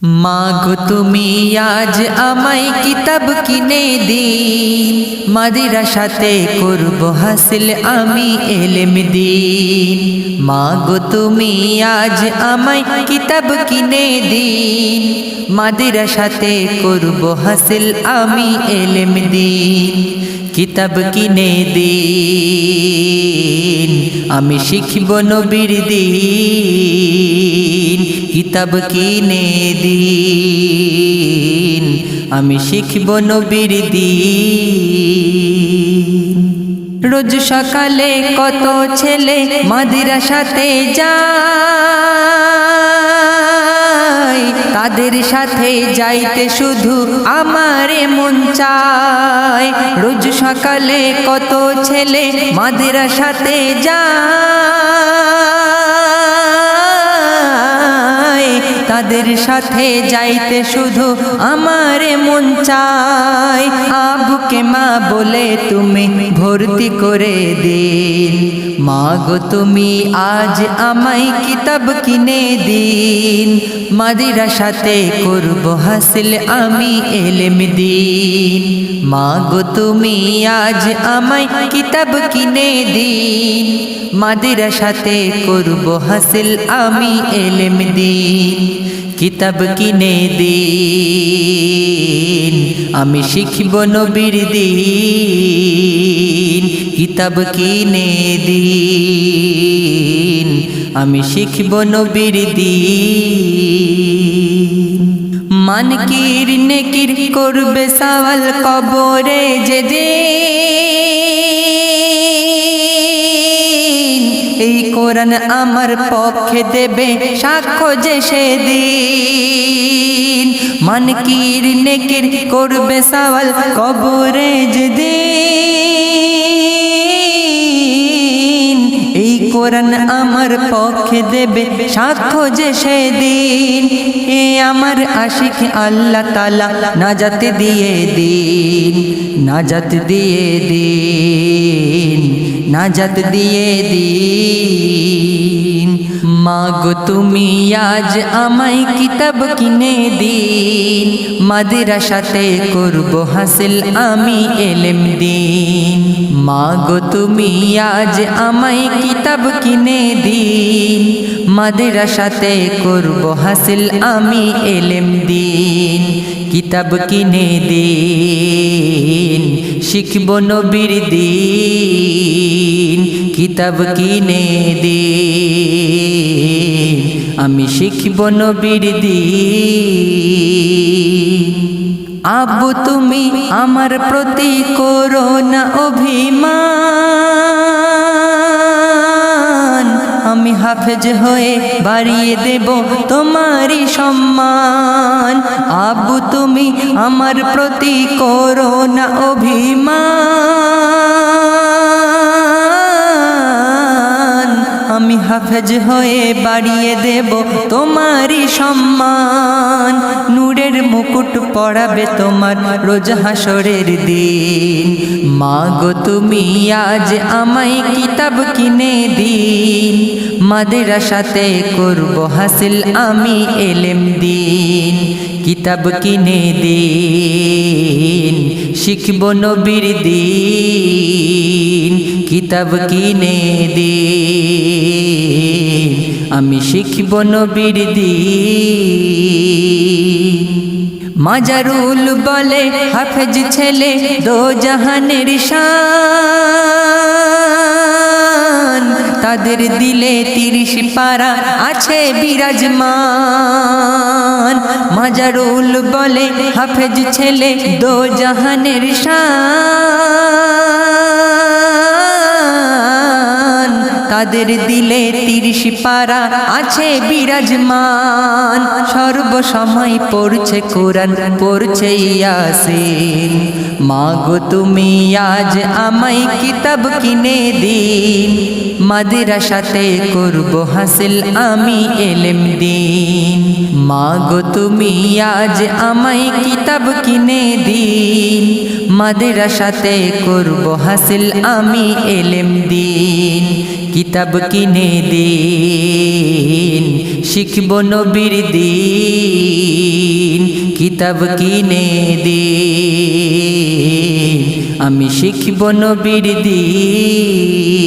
মাগো তুমি আজ আমায় কিতাব কিনে দিন, মাদ্রাসাতে করব হাসিল আমি ইলম দিন। মাগো তুমি আজ আমায় কিতাব কিনে দিন, মাদ্রাসাতে করব হাসিল আমি ইলম দিন। কিতাব কিনে দিন, আমি শিখব নবীর দিন। কিতাব কিনে দিন, আমি শিখব নবীর দিন। রোজ সকালে কত ছেলে মাদ্রাসাতে যায়, তাদের সাথে যাইতে শুধু আমারে মন চায়। রোজ সকালে কত ছেলে মাদ্রাসাতে যায়, তাদের সাথে যাইতে শুধু আমারে মন চায়। আবুকে মা বলে তুমি ভর্তি করে দিন, মাগো তুমি আজ আমায় কিতাব কিনে দিন। মাদ্রাসাতে করব হাসিল আমি ইলম দিন। মাগো তুমি আজ আমায় কিতাব কিনে দিন, মাদ্রাসাতে করব হাসিল আমি ইলম দিন। কিতাব কিনে দিন, আমি শিখব নবীর দিন। কিতাব কিনে দিন, আমি শিখব নবীর দিন। মানকির নেকির করবে সওয়াল কবরে যেদিন, এই কোরআন আমার পক্ষে দেবে সাক্ষ্য যে সেদিন। মানকির নেকির করবে সওয়াল কবরে যেদিন, এই কোরআন আমার পক্ষে দেবে সাক্ষ্য যে সেদিন। এ আমার আশিক আল্লাহ তাআলা নাজাত দিয়ে দিন, নাজাত দিয়ে দিন, নাজাত দিয়ে দিন। মাগো তুমি আজ আমায় কিতাব কিনে দিন, মাদ্রাসাতে করব হাসিল আমি ইলম দিন। মাগো তুমি আজ আমায় কিতাব কিনে দিন, মাদ্রাসাতে করব হাসিল আমি ইলম দিন। কিতাব কিনে দিন, শিখব নবীর দিন। কিতাব কিনে দিন, আমি শিখব নবীর দিন। আব্বু তুমি আমার প্রতি করো না অভিমান, আমি হাফেজ হয়ে বাড়িয়ে দেব তোমারই সম্মান। আব্বু তুমি আমার প্রতি করো না অভিমান, আমি হাফেজ হয়ে বাড়িয়ে দেব তোমারই সম্মান। নূরের মুকুট পরাবে তোমার রোজ হাসরের দিন। মাগো তুমি আজ আমায় কিতাব কিনে দিন, মাদ্রাসাতে করব হাসিল আমি ইলম দিন। কিতাব কিনে দিন, শিখব নবীর দিন। কিতাব কিনে দিন, আমি শিখব নবীর দিন। মাজারুল বলে হাফেজ ছেলে দো জাহানের শান, তাদের দিলে 30 পারা আছে বিরাজমান। মাজারুল বলে হাফেজ ছেলে দো জাহানের শান, তাদের দিলে 30 পারা আছে বিরাজমান। সর্বসময় পড়ছে কোরআন, পড়ছে ইয়াসিন। মাগো তুমি আজ আমায় কিতাব কিনে দিন, মাদ্রাসাতে করব হাসিল আমি ইলম দিন। মাগো তুমি আজ আমায় কিতাব কিনে দিন, মাদ্রাসাতে করব হাসিল আমি ইলম দিন। কিতাব কিনে দিন শিখব নবীর দিন কিতাব কিনে দিন আমি শিখব নবীর দিন